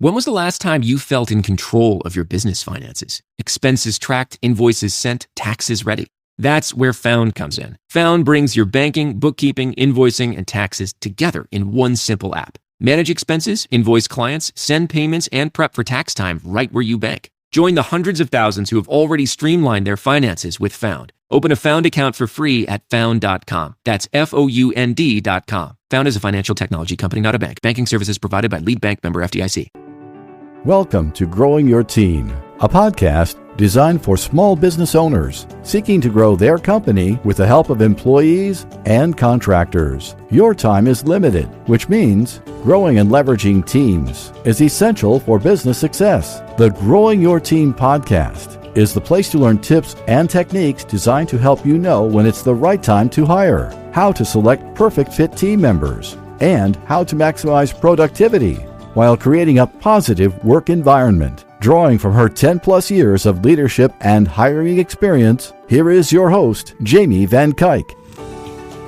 When was the last time you felt in control of your business finances? Expenses tracked, invoices sent, taxes ready. That's where Found comes in. Found brings your banking, bookkeeping, invoicing, and taxes together in one simple app. Manage expenses, invoice clients, send payments, and prep for tax time right where you bank. Join the hundreds of thousands who have already streamlined their finances with Found. Open a Found account for free at found.com. That's FOUND.com. Found is a financial technology company, not a bank. Banking services provided by Lead Bank, member FDIC. Welcome to Growing Your Team, a podcast designed for small business owners seeking to grow their company with the help of employees and contractors. Your time is limited, which means growing and leveraging teams is essential for business success. The Growing Your Team podcast is the place to learn tips and techniques designed to help you know when it's the right time to hire, how to select perfect fit team members, and how to maximize productivity while creating a positive work environment. Drawing from her 10-plus years of leadership and hiring experience, here is your host, Jamie Van Kuyk.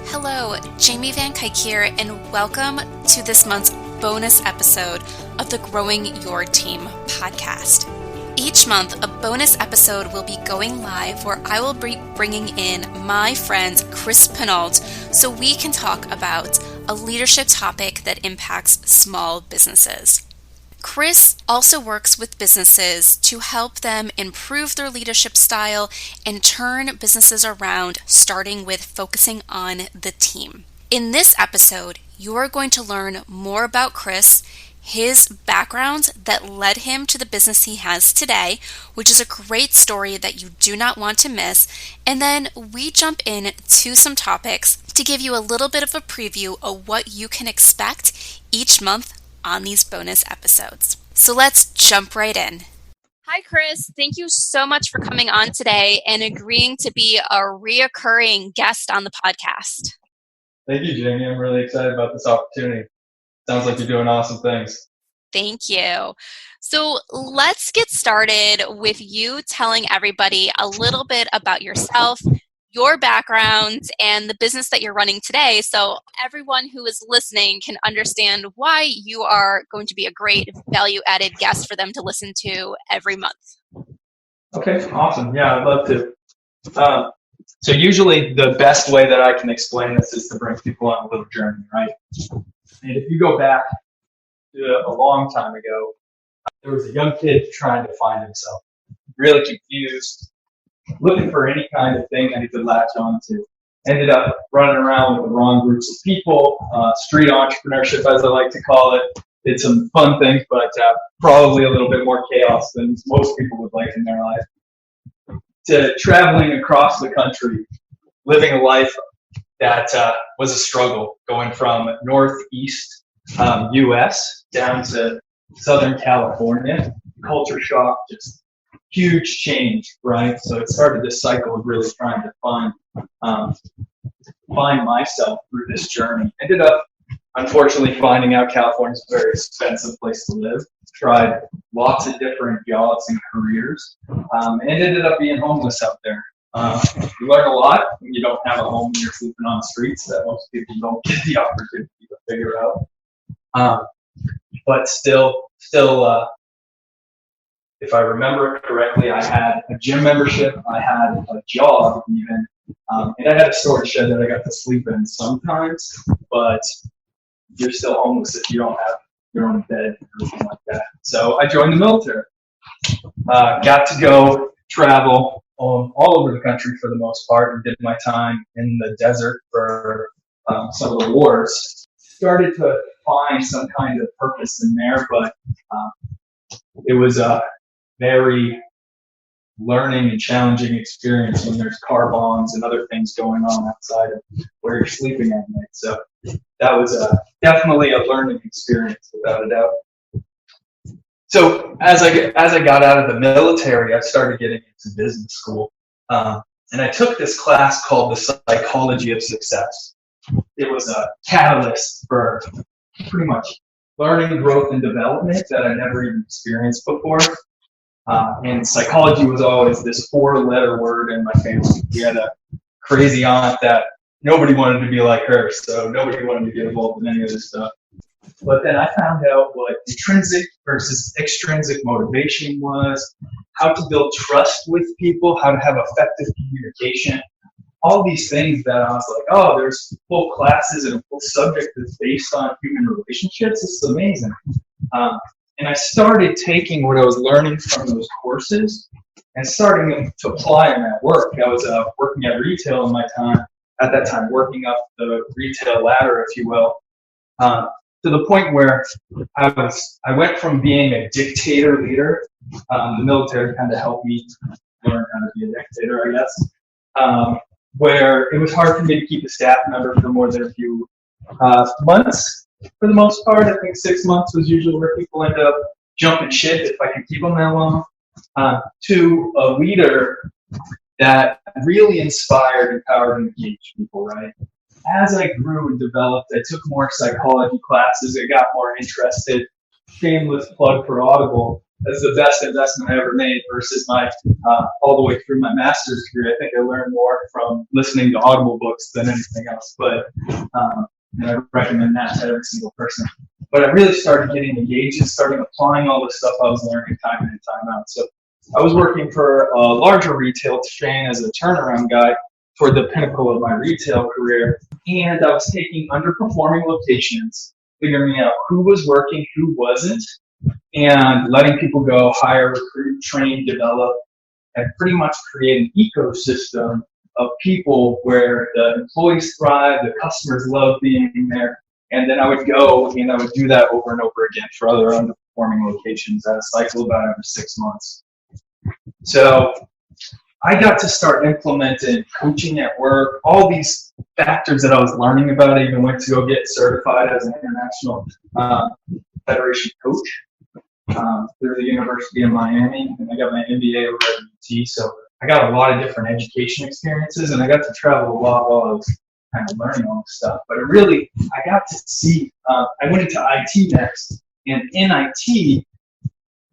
Hello, Jamie Van Kuyk here, and welcome to this month's bonus episode of the Growing Your Team podcast. Each month, a bonus episode will be going live where I will be bringing in my friend Chris Pinault so we can talk about a leadership topic that impacts small businesses. Chris also works with businesses to help them improve their leadership style and turn businesses around, starting with focusing on the team. In this episode, you are going to learn more about Chris, his background that led him to the business he has today, which is a great story that you do not want to miss. And then we jump in to some topics to give you a little bit of a preview of what you can expect each month on these bonus episodes. So let's jump right in. Hi, Chris. Thank you so much for coming on today and agreeing to be a reoccurring guest on the podcast. Thank you, Jamie. I'm really excited about this opportunity. Sounds like you're doing awesome things. Thank you. So let's get started with you telling everybody a little bit about yourself, your background, and the business that you're running today, so everyone who is listening can understand why you are going to be a great value-added guest for them to listen to every month. Okay, awesome. Yeah, I'd love to. So usually the best way that I can explain this is to bring people on a little journey, right? And if you go back to a long time ago, there was a young kid trying to find himself, really confused, looking for any kind of thing that he could latch on to. Ended up running around with the wrong groups of people, street entrepreneurship, as I like to call it. Did some fun things, but probably a little bit more chaos than most people would like in their life. To traveling across the country, living a life that was a struggle, going from northeast U.S. down to Southern California. Culture shock, just huge change, right? So it started this cycle of really trying to find myself through this journey. Ended up, unfortunately, finding out California's a very expensive place to live. Tried lots of different jobs and careers, and ended up being homeless out there. You learn a lot when you don't have a home and you're sleeping on the streets that most people don't get the opportunity to figure out. But still, if I remember it correctly, I had a gym membership, I had a job even, and I had a storage shed that I got to sleep in sometimes, but you're still homeless if you don't have your own bed or anything like that. So I joined the military. Got to go travel all over the country for the most part, and did my time in the desert for some of the wars. Started to find some kind of purpose in there, but it was a very learning and challenging experience when there's car bombs and other things going on outside of where you're sleeping at night. So that was definitely a learning experience, without a doubt. So as I got out of the military, I started getting into business school, and I took this class called the Psychology of Success. It was a catalyst for pretty much learning, growth, and development that I never even experienced before. And psychology was always this 4-letter word in my family. We had a crazy aunt that nobody wanted to be like her, so nobody wanted to get involved in any of this stuff. But then I found out what intrinsic versus extrinsic motivation was, how to build trust with people, how to have effective communication, all these things that I was like, oh, there's full classes and a full subject that's based on human relationships. This is amazing. And I started taking what I was learning from those courses and starting to apply them at work. I was working at retail in my time, at that time, working up the retail ladder, if you will, to the point where I went from being a dictator leader. The military kind of helped me learn how to be a dictator, I guess, where it was hard for me to keep a staff member for more than a few months. For the most part, I think 6 months was usually where people end up jumping ship if I could keep them that long, to a leader that really inspired, empowered, and engaged people, right? As I grew and developed, I took more psychology classes. I got more interested. Shameless plug for Audible. That's the best investment I ever made versus my all the way through my master's degree. I think I learned more from listening to Audible books than anything else. But and I recommend that to every single person. But I really started getting engaged and starting applying all the stuff I was learning time in and time out. So I was working for a larger retail chain as a turnaround guy for the pinnacle of my retail career. And I was taking underperforming locations, figuring out who was working, who wasn't, and letting people go, hire, recruit, train, develop, and pretty much create an ecosystem of people where the employees thrive, the customers love being there. And then I would go and I would do that over and over again for other underperforming locations at a cycle about every 6 months. So I got to start implementing coaching at work, all these factors that I was learning about. I even went to go get certified as an international federation coach through the University of Miami, and I got my MBA over at UT. So I got a lot of different education experiences, and I got to travel a lot while I was kind of learning all this stuff. But I got to see, I went into IT next, and in IT,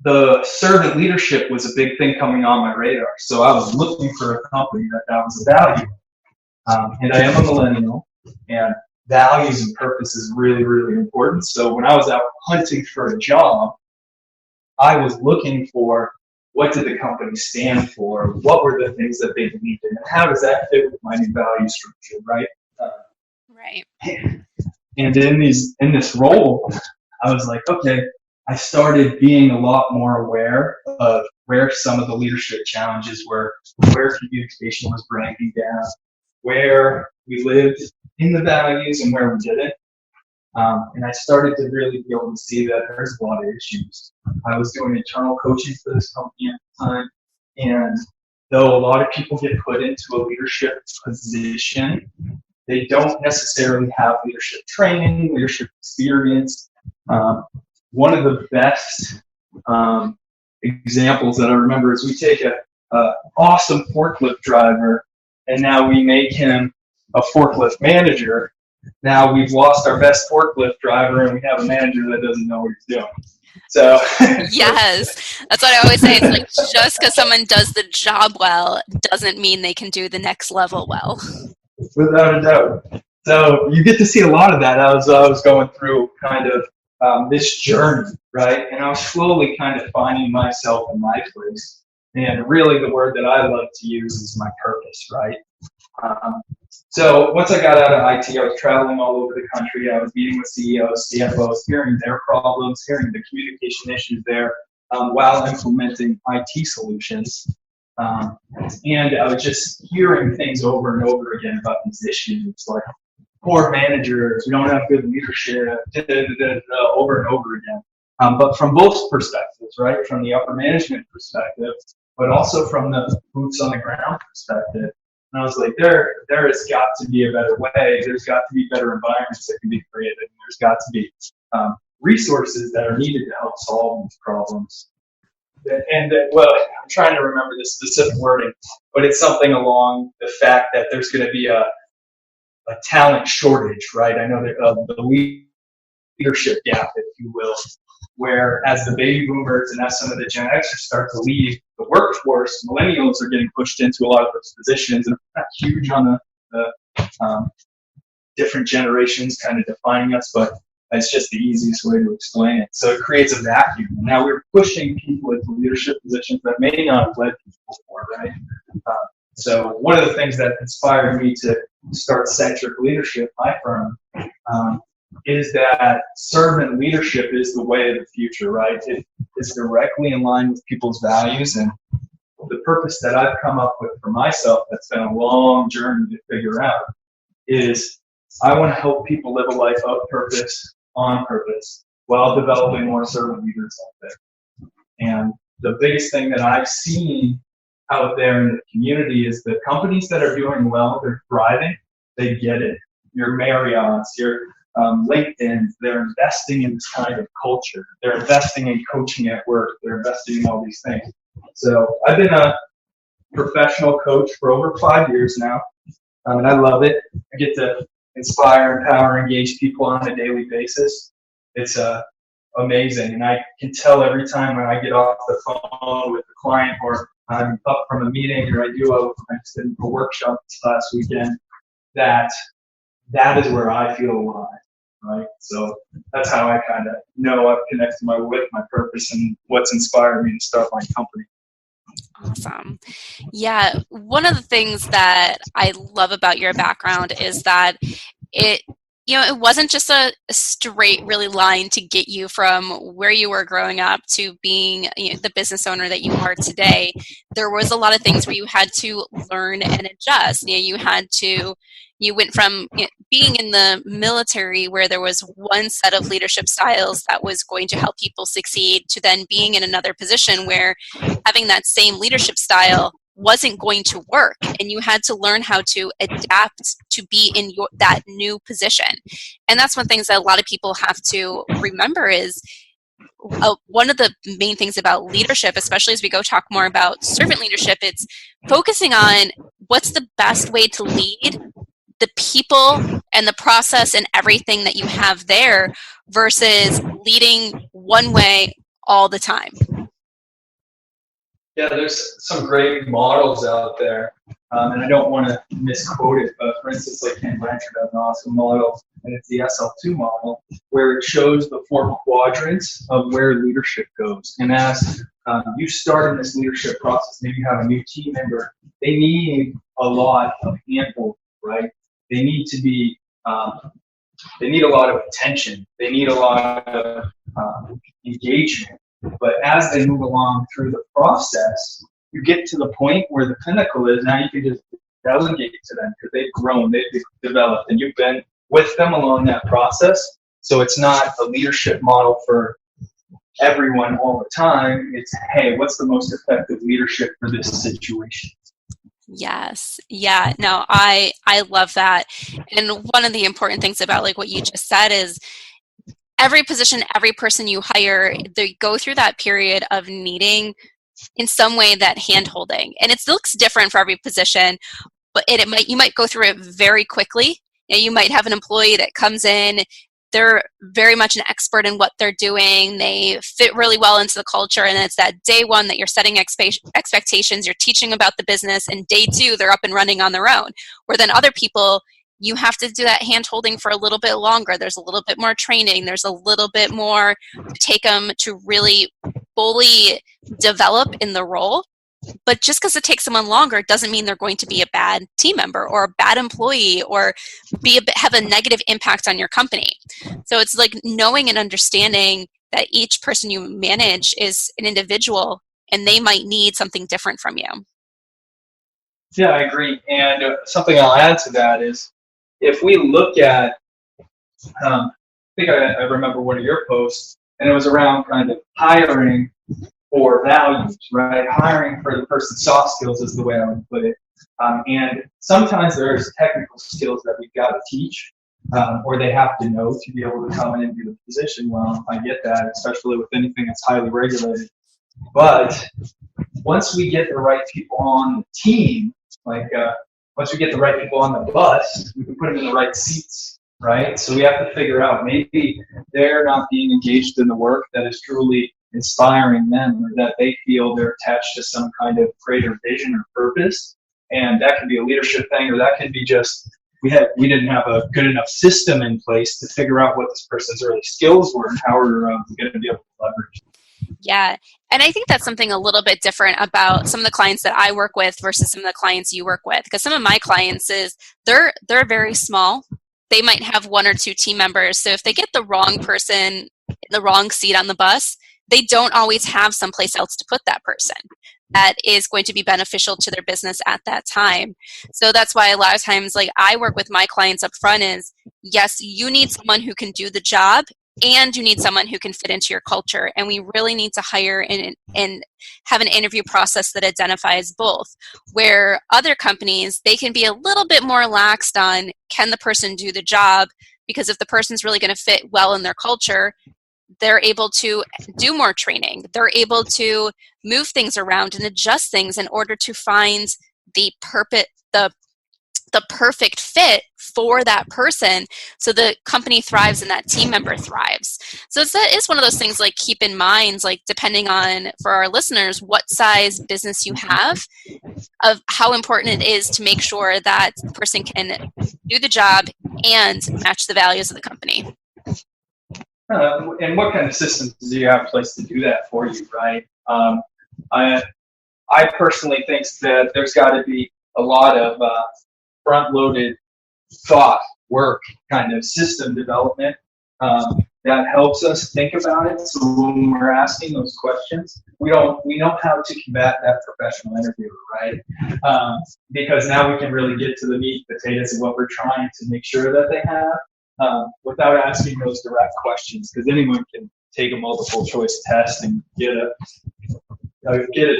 the servant leadership was a big thing coming on my radar. So I was looking for a company that was a value. And I am a millennial, and values and purpose is really, really important. So when I was out hunting for a job, I was looking for, what did the company stand for? What were the things that they believed in? And how does that fit with my new value structure, right? Right. And in this role, I was like, okay, I started being a lot more aware of where some of the leadership challenges were, where communication was breaking down, where we lived in the values and where we didn't. And I started to really be able to see that there's a lot of issues. I was doing internal coaching for this company at the time, and though a lot of people get put into a leadership position, they don't necessarily have leadership training, leadership experience. One of the best examples that I remember is we take a awesome forklift driver, and now we make him a forklift manager. Now we've lost our best forklift driver, and we have a manager that doesn't know what he's doing. So yes, that's what I always say. It's like, just because someone does the job well doesn't mean they can do the next level well. Without a doubt. So you get to see a lot of that as I was going through kind of this journey, right? And I was slowly kind of finding myself in my place. And really the word that I love to use is my purpose, right? So once I got out of IT, I was traveling all over the country. I was meeting with CEOs, CFOs, hearing their problems, hearing the communication issues there while implementing IT solutions. And I was just hearing things over and over again about these issues, like poor managers, we don't have good leadership, over and over again. But from both perspectives, right? From the upper management perspective, but also from the boots on the ground perspective. And I was like, there has got to be a better way. There's got to be better environments that can be created. And there's got to be resources that are needed to help solve these problems. And well, I'm trying to remember the specific wording, but it's something along the fact that there's going to be a talent shortage, right? I know that the leadership gap, if you will, where as the baby boomers and as some of the Gen Xers start to leave the workforce, millennials are getting pushed into a lot of those positions, and it's not huge on the different generations kind of defining us, but It's just the easiest way to explain it. So it creates a vacuum. Now we're pushing people into leadership positions that may not have led people before, right? So one of the things that inspired me to start Centric Leadership, my firm, is that servant leadership is the way of the future, right? It is directly in line with people's values, and the purpose that I've come up with for myself, that's been a long journey to figure out, is I want to help people live a life of purpose, on purpose, while developing more servant leaders out there. And the biggest thing that I've seen out there in the community is the companies that are doing well, they're thriving, they get it. Your Marriott's, your LinkedIn, they're investing in this kind of culture. They're investing in coaching at work. They're investing in all these things. So I've been a professional coach for over 5 years now, and I love it. I get to inspire, empower, engage people on a daily basis. It's amazing, and I can tell every time when I get off the phone with a client, or I'm up from a meeting, or I just did a workshop this last weekend, that is where I feel alive, right? So that's how I kind of know I've connected with my purpose and what's inspired me to start my company. Awesome. Yeah. One of the things that I love about your background is that it wasn't just a straight, really line to get you from where you were growing up to being the business owner that you are today. There was a lot of things where you had to learn and adjust. You went from being in the military, where there was one set of leadership styles that was going to help people succeed, to then being in another position where having that same leadership style wasn't going to work, and you had to learn how to adapt to be in that new position. And that's one thing that a lot of people have to remember is one of the main things about leadership, especially as we go talk more about servant leadership, it's focusing on what's the best way to lead the people and the process and everything that you have there versus leading one way all the time. Yeah, there's some great models out there, and I don't want to misquote it, but for instance, like Ken Blanchard has an awesome model, and it's the SL2 model, where it shows the 4 quadrants of where leadership goes. And as you start in this leadership process, maybe you have a new team member, they need a lot of handholding, right? They need to be, they need a lot of attention. They need a lot of engagement. But as they move along through the process, you get to the point where the pinnacle is. Now you can just delegate to them because they've grown, they've developed, and you've been with them along that process. So it's not a leadership model for everyone all the time. It's, hey, what's the most effective leadership for this situation? Yes. Yeah. No, I love that. And one of the important things about like what you just said is every position, every person you hire, they go through that period of needing in some way that hand holding. And it looks different for every position, but you might go through it very quickly. You might have an employee that comes in, they're very much an expert in what they're doing. They fit really well into the culture. And it's that day one that you're setting expectations, you're teaching about the business, and day 2, they're up and running on their own. Where then other people, you have to do that hand holding for a little bit longer. There's a little bit more training. There's a little bit more to take them to really fully develop in the role. But just because it takes someone longer doesn't mean they're going to be a bad team member or a bad employee or have a negative impact on your company. So it's like knowing and understanding that each person you manage is an individual and they might need something different from you. Yeah, I agree. And something I'll add to that is if we look at, I think I remember one of your posts, and it was around kind of hiring for values, right? Hiring for the person's soft skills is the way I would put it. And sometimes there's technical skills that we've got to teach, or they have to know to be able to come in and do the position. Well, I get that, especially with anything that's highly regulated. But once we get the right people on the team, once we get the right people on the bus, we can put them in the right seats, right? So we have to figure out maybe they're not being engaged in the work that is truly inspiring them, or that they feel they're attached to some kind of greater vision or purpose. And that could be a leadership thing, or that could be just we didn't have a good enough system in place to figure out what this person's early skills were and how we're going to be able to leverage. Yeah. And I think that's something a little bit different about some of the clients that I work with versus some of the clients you work with. Because some of my clients they're very small. They might have one or two team members. So if they get the wrong person in the wrong seat on the bus, they don't always have someplace else to put that person that is going to be beneficial to their business at that time. So that's why a lot of times, like, I work with my clients up front is, yes, you need someone who can do the job and you need someone who can fit into your culture. And we really need to hire and have an interview process that identifies both. Where other companies, they can be a little bit more laxed on, can the person do the job? Because if the person's really going to fit well in their culture, they're able to do more training. They're able to move things around and adjust things in order to find the perfect fit for that person, so the company thrives and that team member thrives. So that is one of those things, like, keep in mind, like, depending on, for our listeners, what size business you have, of how important it is to make sure that the person can do the job and match the values of the company. And what kind of systems do you have in place to do that for you, right? I personally think that there's got to be a lot of front-loaded thought, work, kind of system development that helps us think about it. So when we're asking those questions, we know how to combat that professional interviewer, right? Because now we can really get to the meat and potatoes of what we're trying to make sure that they have, without asking those direct questions. Because anyone can take a multiple choice test and get a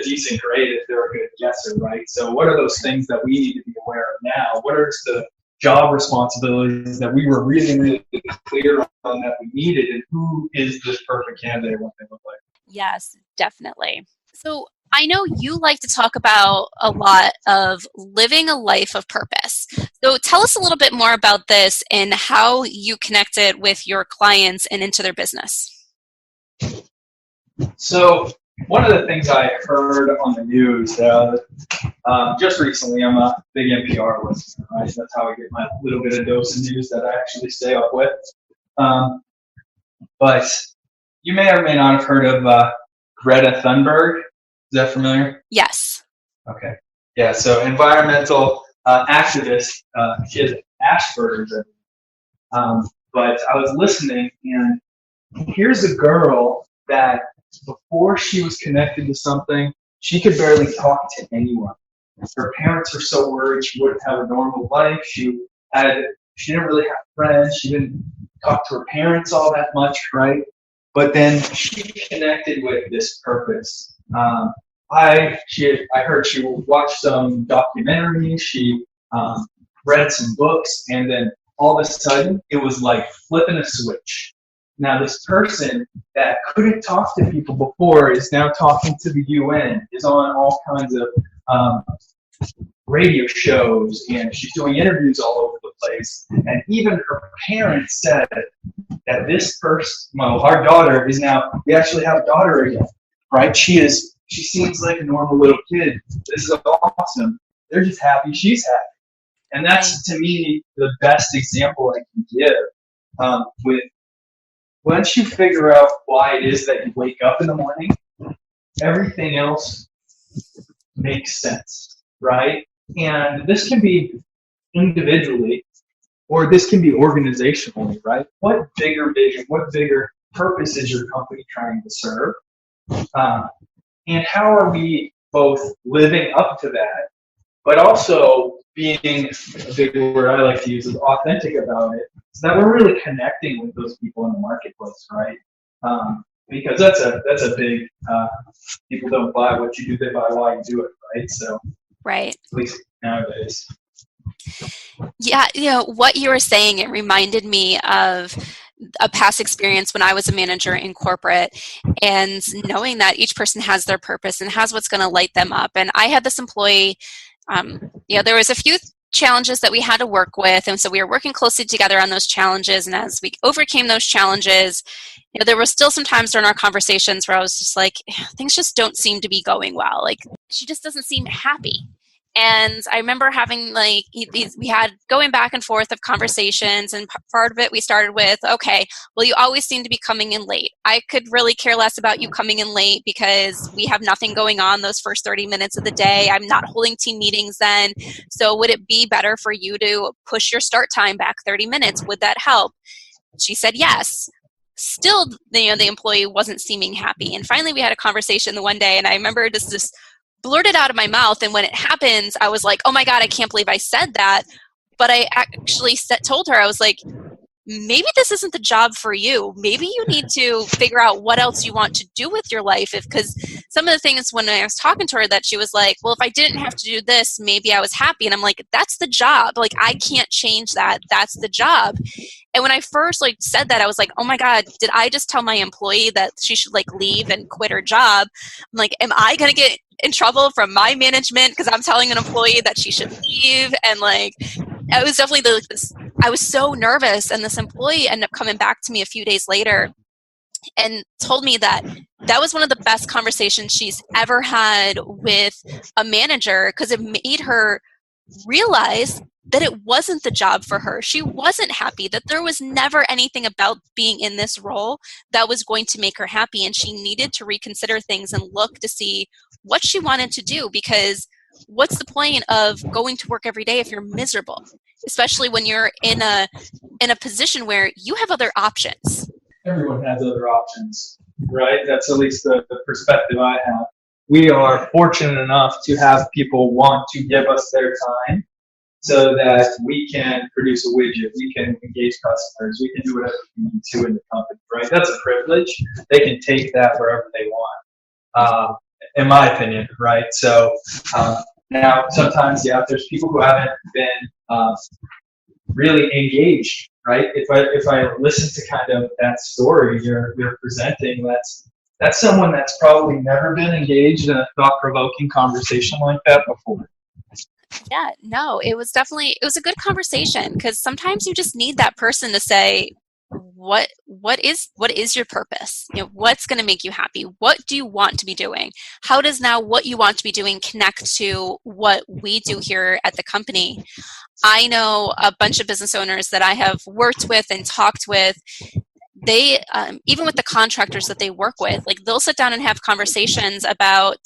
decent grade if they're a good guesser, right? So what are those things that we need to be aware of now? What are the job responsibilities that we were really, really clear on that we needed, and who is this perfect candidate and what they look like? Yes, definitely. So I know you like to talk about a lot of living a life of purpose. So tell us a little bit more about this and how you connect it with your clients and into their business. So one of the things I heard on the news just recently, I'm a big NPR listener, right? That's how I get my little bit of dose of news that I actually stay up with. But you may or may not have heard of Greta Thunberg. Is that familiar? Yes. Okay. Yeah, so environmental activist. She has Asperger's. But I was listening, and here's a girl that before she was connected to something, she could barely talk to anyone. Her parents were so worried she wouldn't have a normal life. She didn't really have friends. She didn't talk to her parents all that much, right? But then she connected with this purpose. I heard she watched some documentaries. She read some books, and then all of a sudden, it was like flipping a switch. Now, this person that couldn't talk to people before is now talking to the UN, is on all kinds of radio shows, and she's doing interviews all over the place. And even her parents said that this person, well, our daughter is now, we actually have a daughter again, right? She seems like a normal little kid. This is awesome. They're just happy she's happy. And that's, to me, the best example I can give with once you figure out why it is that you wake up in the morning, everything else makes sense, right? And this can be individually, or this can be organizationally, right? What bigger vision, what bigger purpose is your company trying to serve? And how are we both living up to that, but also being, a big word I like to use is authentic about it, so that we're really connecting with those people in the marketplace, right? Because that's a big, people don't buy what you do, they buy why you do it, right? So, right. At least nowadays. Yeah, what you were saying, it reminded me of a past experience when I was a manager in corporate, and knowing that each person has their purpose and has what's going to light them up. And I had this employee, there was a few challenges that we had to work with, and so we were working closely together on those challenges. And as we overcame those challenges, there were still some times during our conversations where I was just like, things just don't seem to be going well. Like, she just doesn't seem happy. And I remember having we had going back and forth of conversations, and part of it we started with, okay, well, you always seem to be coming in late. I could really care less about you coming in late because we have nothing going on those first 30 minutes of the day. I'm not holding team meetings then. So would it be better for you to push your start time back 30 minutes? Would that help? She said yes. Still, the employee wasn't seeming happy. And finally we had a conversation the one day, and I remember just blurted out of my mouth, and when it happens, I was like, oh my God, I can't believe I said that. But I actually told her, I was like, maybe this isn't the job for you. Maybe you need to figure out what else you want to do with your life. Because some of the things when I was talking to her, that she was like, well, if I didn't have to do this, maybe I was happy. And I'm like, that's the job. Like, I can't change that. That's the job. And when I first said that, I was like, oh my God, did I just tell my employee that she should leave and quit her job? I'm like, am I going to get in trouble from my management because I'm telling an employee that she should leave? And it was definitely this. I was so nervous, and this employee ended up coming back to me a few days later and told me that that was one of the best conversations she's ever had with a manager, because it made her realize that it wasn't the job for her. She wasn't happy, that there was never anything about being in this role that was going to make her happy, and she needed to reconsider things and look to see what she wanted to do, because what's the point of going to work every day if you're miserable, especially when you're in a position where you have other options. Everyone has other options, right? That's at least the perspective I have. We are fortunate enough to have people want to give us their time so that we can produce a widget, we can engage customers, we can do whatever we need to in the company, right? That's a privilege. They can take that wherever they want, in my opinion, right? So now sometimes, there's people who haven't been really engaged, right? If I listen to kind of that story you're presenting, that's someone that's probably never been engaged in a thought-provoking conversation like that before. Yeah, no, it was a good conversation, because sometimes you just need that person to say, what is your purpose? What's going to make you happy? What do you want to be doing? How does now what you want to be doing connect to what we do here at the company? I know a bunch of business owners that I have worked with and talked with. They, even with the contractors that they work with, they'll sit down and have conversations about,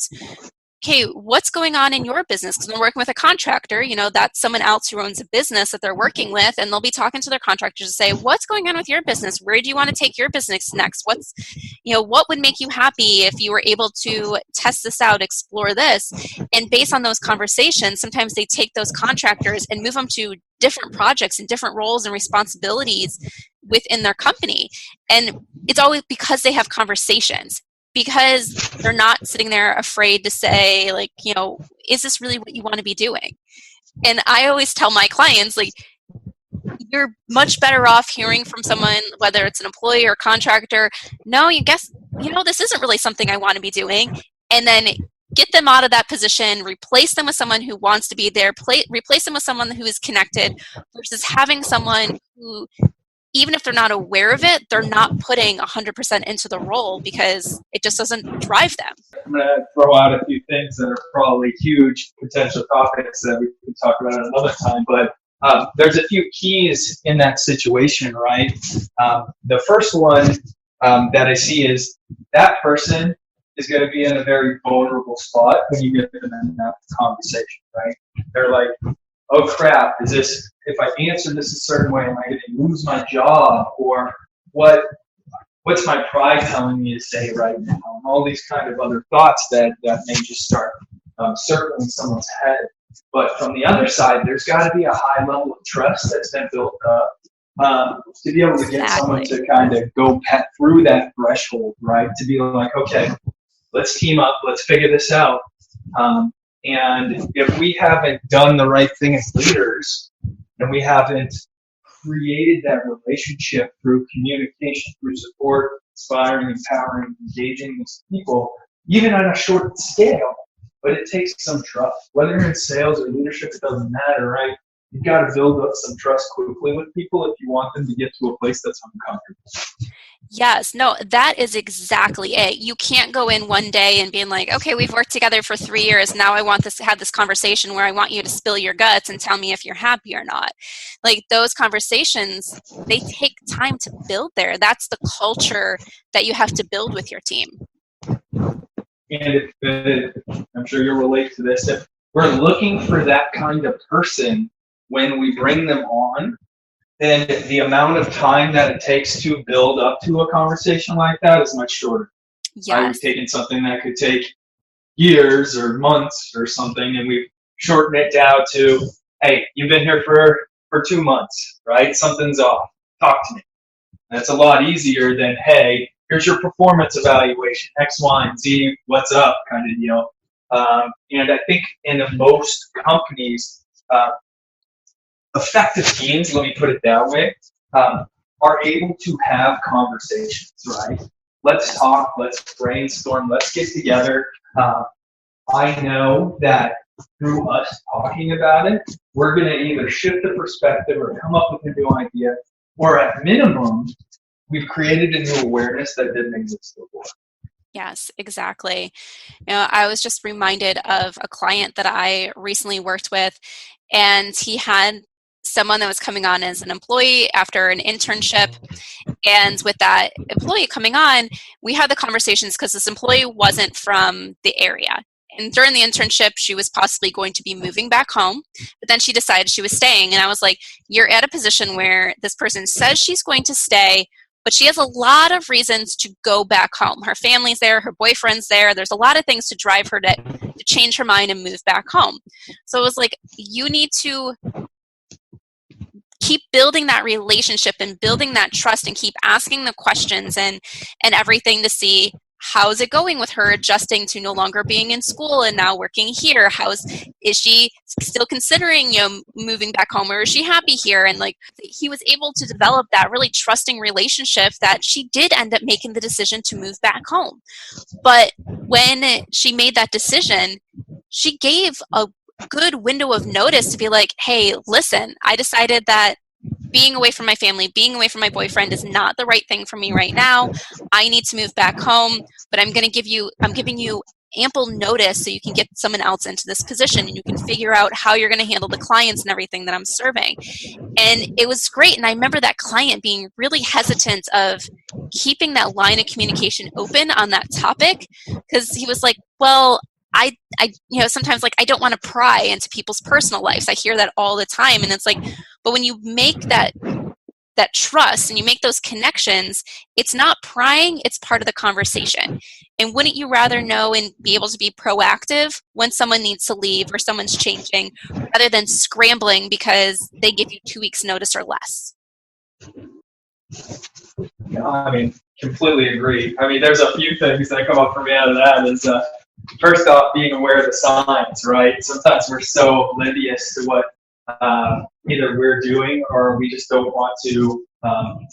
okay, what's going on in your business? Because when they're working with a contractor, that's someone else who owns a business that they're working with, and they'll be talking to their contractors to say, what's going on with your business? Where do you want to take your business next? What would make you happy if you were able to test this out, explore this? And based on those conversations, sometimes they take those contractors and move them to different projects and different roles and responsibilities within their company. And it's always because they have conversations, because they're not sitting there afraid to say, is this really what you want to be doing? And I always tell my clients, you're much better off hearing from someone, whether it's an employee or contractor, no, this isn't really something I want to be doing. And then get them out of that position, replace them with someone who wants to be there, replace them with someone who is connected, versus having someone who, even if they're not aware of it, they're not putting 100% into the role because it just doesn't drive them. I'm going to throw out a few things that are probably huge potential topics that we can talk about at another time, but there's a few keys in that situation, right? The first one that I see is that person is going to be in a very vulnerable spot when you get them in that conversation, right? They're like, oh crap, if I answer this a certain way, am I going to lose my job? Or what's my pride telling me to say right now? And all these kind of other thoughts that may just start circling someone's head. But from the other side, there's got to be a high level of trust that's been built up to be able to get someone to kind of go through that threshold, right? To be like, okay, let's team up, let's figure this out. And if we haven't done the right thing as leaders, and we haven't created that relationship through communication, through support, inspiring, empowering, engaging these people, even on a short scale, but it takes some trust. Whether you're in sales or leadership, it doesn't matter, right? you've got to build up some trust quickly with people if you want them to get to a place that's uncomfortable. Yes, no, that is exactly it. You can't go in one day and being like, okay, we've worked together for 3 years. Now I want to have this conversation where I want you to spill your guts and tell me if you're happy or not. Like those conversations, they take time to build there. That's the culture that you have to build with your team. And I'm sure you'll relate to this. If we're looking for that kind of person when we bring them on, then the amount of time that it takes to build up to a conversation like that is much shorter. Yes. We've taken something that could take years or months or something, and we've shortened it down to, hey, you've been here for 2 months, right? Something's off. Talk to me. That's a lot easier than, hey, here's your performance evaluation, X, Y, and Z, what's up kind of deal. And I think in most companies, effective teams, let me put it that way, are able to have conversations, right? Let's talk, let's brainstorm, let's get together. I know that through us talking about it, we're going to either shift the perspective or come up with a new idea, or at minimum, we've created a new awareness that didn't exist before. Yes, exactly. You know, I was just reminded of a client that I recently worked with, and he had someone that was coming on as an employee after an internship. And with that employee coming on, we had the conversations because this employee wasn't from the area. And during the internship, she was possibly going to be moving back home, but then she decided she was staying. And I was like, you're at a position where this person says she's going to stay, but she has a lot of reasons to go back home. Her family's there, her boyfriend's there. There's a lot of things to drive her to change her mind and move back home. So it was like, you need to keep building that relationship and building that trust and keep asking the questions and everything to see how's it going with her adjusting to no longer being in school and now working here. Is she still considering, moving back home, or is she happy here? And like he was able to develop that really trusting relationship that she did end up making the decision to move back home. But when she made that decision, she gave a good window of notice to be like, hey, listen, I decided that being away from my family, being away from my boyfriend is not the right thing for me right now. I need to move back home, but I'm giving you ample notice so you can get someone else into this position and you can figure out how you're going to handle the clients and everything that I'm serving. And it was great. And I remember that client being really hesitant of keeping that line of communication open on that topic, because he was like, well, I sometimes like I don't want to pry into people's personal lives. I hear that all the time. And it's like, but when you make that trust and you make those connections, it's not prying, it's part of the conversation. And wouldn't you rather know and be able to be proactive when someone needs to leave or someone's changing, rather than scrambling because they give you 2 weeks notice or less? Yeah, I mean, completely agree. I mean, there's a few things that come up for me out of that is, first off, being aware of the signs, right? Sometimes we're so oblivious to what either we're doing or we just don't want to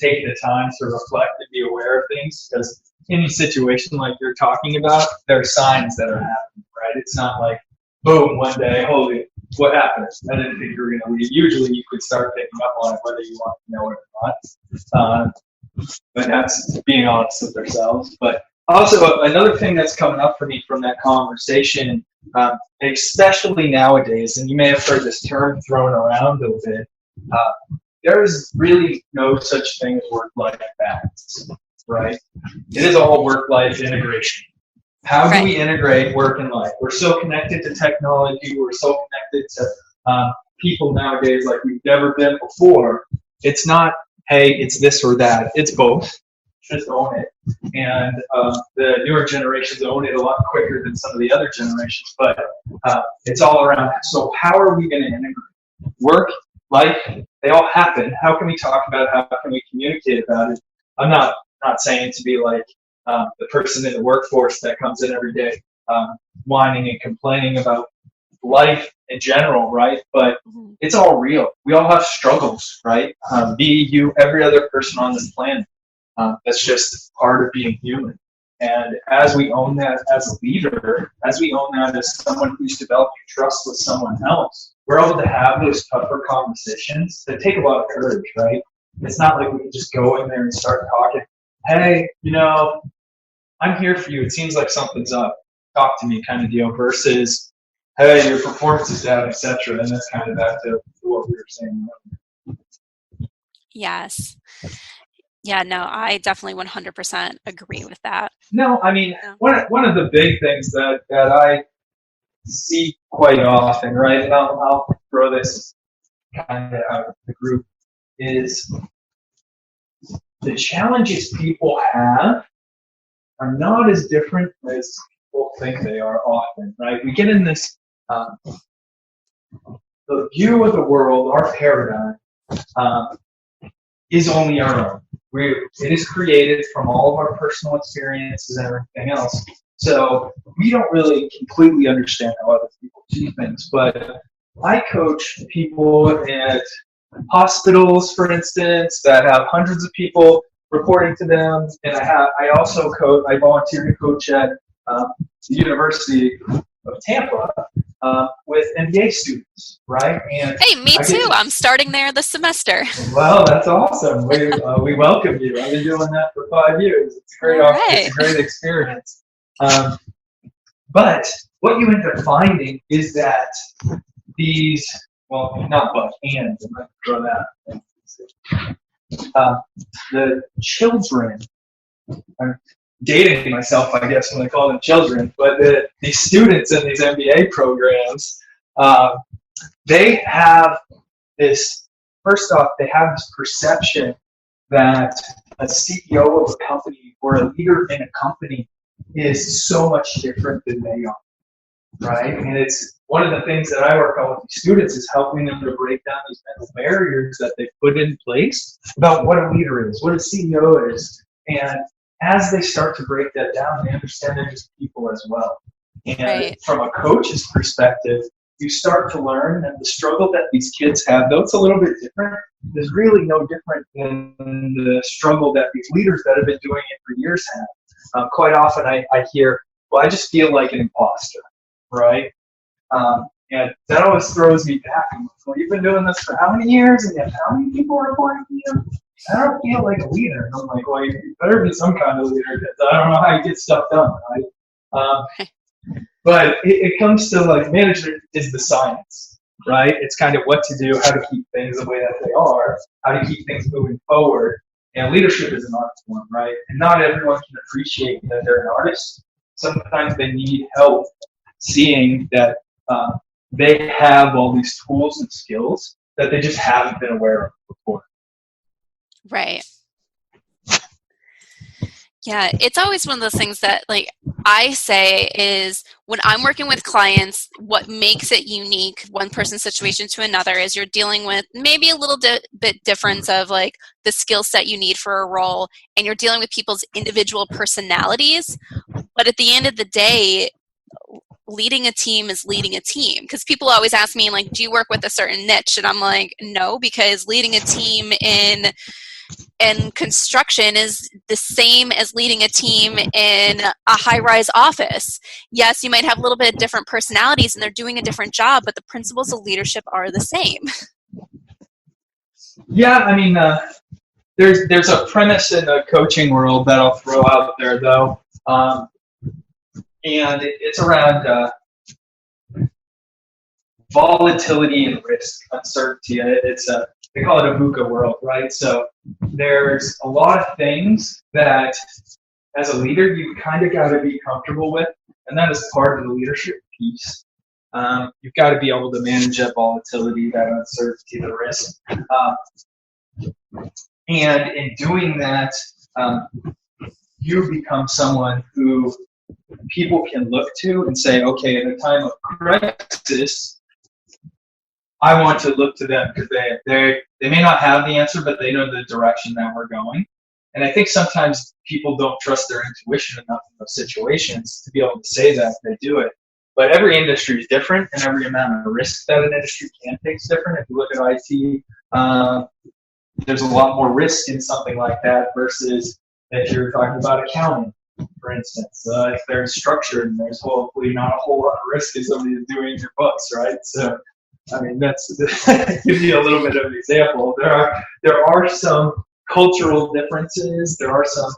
take the time to reflect and be aware of things, because any situation like you're talking about, there are signs that are happening, right? It's not like, boom, one day, holy, what happened? I didn't think you were going to leave. Usually you could start picking up on it whether you want to know it or not. But that's being honest with ourselves. But also, another thing that's coming up for me from that conversation, especially nowadays, and you may have heard this term thrown around a bit, there is really no such thing as work-life balance, right? It is all work-life integration. How do we integrate work and life? We're so connected to technology. We're so connected to people nowadays like we've never been before. It's not, hey, it's this or that. It's both. Just own it. And the newer generations own it a lot quicker than some of the other generations, but it's all around. So how are we going to integrate work, life? They all happen. How can we talk about it? How can we communicate about it? I'm not saying to be like the person in the workforce that comes in every day whining and complaining about life in general, right? But it's all real. We all have struggles, right? Me, you, every other person on this planet. That's just part of being human. And as we own that as a leader, as we own that as someone who's developing trust with someone else, we're able to have those tougher conversations that take a lot of courage, right? It's not like we can just go in there and start talking, hey, I'm here for you. It seems like something's up. Talk to me kind of deal versus, hey, your performance is down, etc. And that's kind of back to what we were saying earlier. Yes. Yeah, no, I definitely 100% agree with that. No, I mean, one of the big things that I see quite often, right, and I'll throw this kind of out of the group, is the challenges people have are not as different as people think they are often, right? We get in this, the view of the world, our paradigm, is only our own. It is created from all of our personal experiences and everything else. So we don't really completely understand how other people see things. But I coach people at hospitals, for instance, that have hundreds of people reporting to them, and I also volunteer to coach at the University of Tampa with MBA students, right? And hey, me too. I'm starting there this semester. Well, that's awesome. We welcome you. I've been doing that for 5 years. It's a great It's a great experience. But what you end up finding is that these, well, not but, and I'm going to throw that. The children, I'm dating myself, I guess, when I call them children, but these students in these MBA programs, they have this, first off, they have this perception that a CEO of a company or a leader in a company is so much different than they are, right? And it's one of the things that I work on with these students is helping them to break down these mental barriers that they put in place about what a leader is, what a CEO is. And as they start to break that down, they understand they're just people as well. And from a coach's perspective, you start to learn that the struggle that these kids have, though it's a little bit different, is really no different than the struggle that these leaders that have been doing it for years have. Quite often I hear, well, I just feel like an imposter, right? And that always throws me back. Well, you've been doing this for how many years, and you have how many people reporting to you? I don't feel like a leader. And I'm like, well, you better be some kind of leader, because I don't know how you get stuff done, right? But it comes to, like, management is the science, right? It's kind of what to do, how to keep things the way that they are, how to keep things moving forward. And leadership is an art form, right? And not everyone can appreciate that they're an artist. Sometimes they need help seeing that they have all these tools and skills that they just haven't been aware of before. Right. Yeah, it's always one of those things that, like, I say is when I'm working with clients, what makes it unique, one person's situation to another, is you're dealing with maybe a little bit difference of, like, the skill set you need for a role, and you're dealing with people's individual personalities. But at the end of the day, leading a team is leading a team, because people always ask me, like, do you work with a certain niche? And I'm like, no, because leading a team in construction is the same as leading a team in a high-rise office. Yes, you might have a little bit of different personalities and they're doing a different job, but the principles of leadership are the same. Yeah, I mean, there's a premise in the coaching world that I'll throw out there, though, and it's around volatility and risk, uncertainty. They call it a VUCA world, right? So there's a lot of things that, as a leader, you kind of got to be comfortable with, and that is part of the leadership piece. You've got to be able to manage that volatility, that uncertainty, the risk. And in doing that, you become someone who people can look to and say, okay, in a time of crisis, I want to look to them, because they may not have the answer, but they know the direction that we're going. And I think sometimes people don't trust their intuition enough in those situations to be able to say that they do it. But every industry is different, and every amount of risk that an industry can take is different. If you look at IT, there's a lot more risk in something like that versus if you're talking about accounting, for instance. If they're structured, there's hopefully not a whole lot of risk if somebody is doing your books, right? So I mean, that's give you a little bit of an example. There are some cultural differences. There are some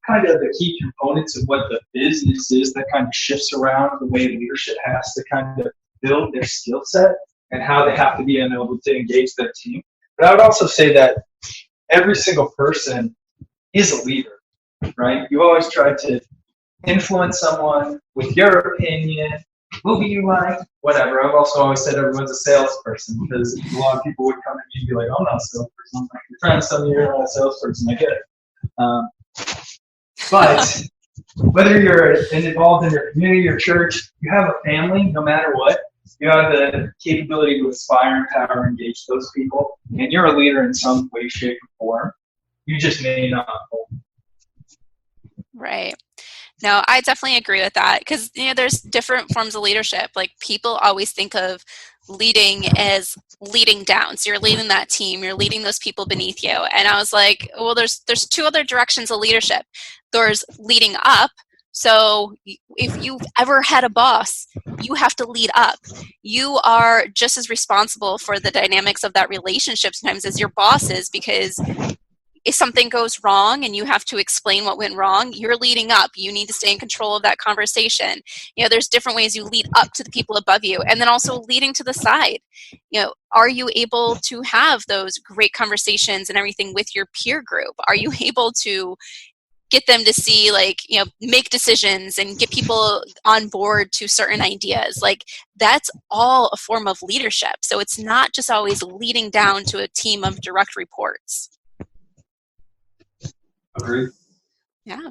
kind of the key components of what the business is that kind of shifts around the way leadership has to kind of build their skill set and how they have to be able to engage their team. But I would also say that every single person is a leader, right? You always try to influence someone with your opinion, movie you like, whatever. I've also always said everyone's a salesperson because a lot of people would come to me and be like, I'm not a salesperson. I'm like, your friends tell me you're not a salesperson. I get it. But whether you're involved in your community or church, you have a family, no matter what. You have the capability to inspire, empower, and engage those people. And you're a leader in some way, shape, or form. You just may not. Right. No, I definitely agree with that because, there's different forms of leadership. Like people always think of leading as leading down. So you're leading that team, you're leading those people beneath you. And I was like, well, there's two other directions of leadership. There's leading up. So if you've ever had a boss, you have to lead up. You are just as responsible for the dynamics of that relationship sometimes as your boss is, because if something goes wrong and you have to explain what went wrong, you're leading up. You need to stay in control of that conversation. There's different ways you lead up to the people above you, and then also leading to the side. Are you able to have those great conversations and everything with your peer group? Are you able to get them to see, make decisions and get people on board to certain ideas? That's all a form of leadership. So it's not just always leading down to a team of direct reports. Agreed. Yeah.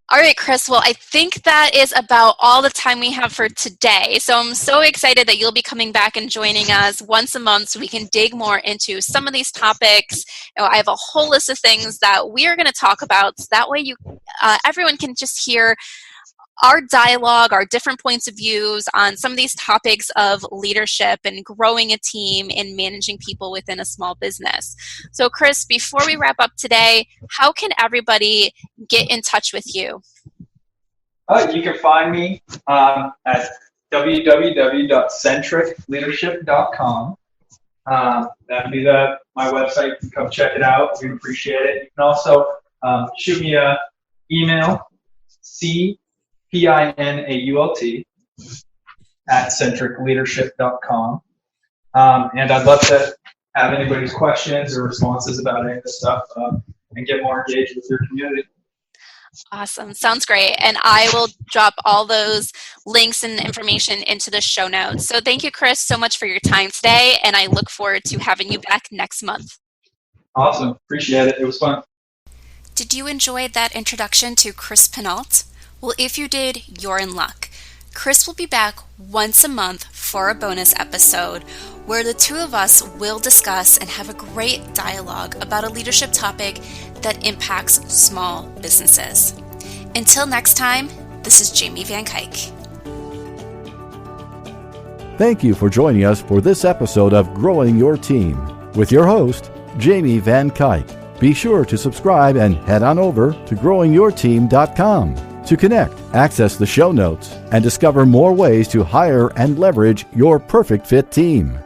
All right, Chris. Well, I think that is about all the time we have for today. So I'm so excited that you'll be coming back and joining us once a month so we can dig more into some of these topics. I have a whole list of things that we are going to talk about. So that way everyone can just hear our dialogue, our different points of views on some of these topics of leadership and growing a team and managing people within a small business. So Chris, before we wrap up today, how can everybody get in touch with you? You can find me at www.centricleadership.com. That'd be my website. You can come check it out. We appreciate it. You can also shoot me an email, Pinault at centricleadership.com. And I'd love to have anybody's questions or responses about any of this stuff and get more engaged with your community. Awesome. Sounds great. And I will drop all those links and information into the show notes. So thank you, Chris, so much for your time today. And I look forward to having you back next month. Awesome. Appreciate it. It was fun. Did you enjoy that introduction to Chris Pinault? Well, if you did, you're in luck. Chris will be back once a month for a bonus episode where the two of us will discuss and have a great dialogue about a leadership topic that impacts small businesses. Until next time, this is Jamie Van Kuyk. Thank you for joining us for this episode of Growing Your Team with your host, Jamie Van Kuyk. Be sure to subscribe and head on over to growingyourteam.com to connect, access the show notes, and discover more ways to hire and leverage your perfect fit team.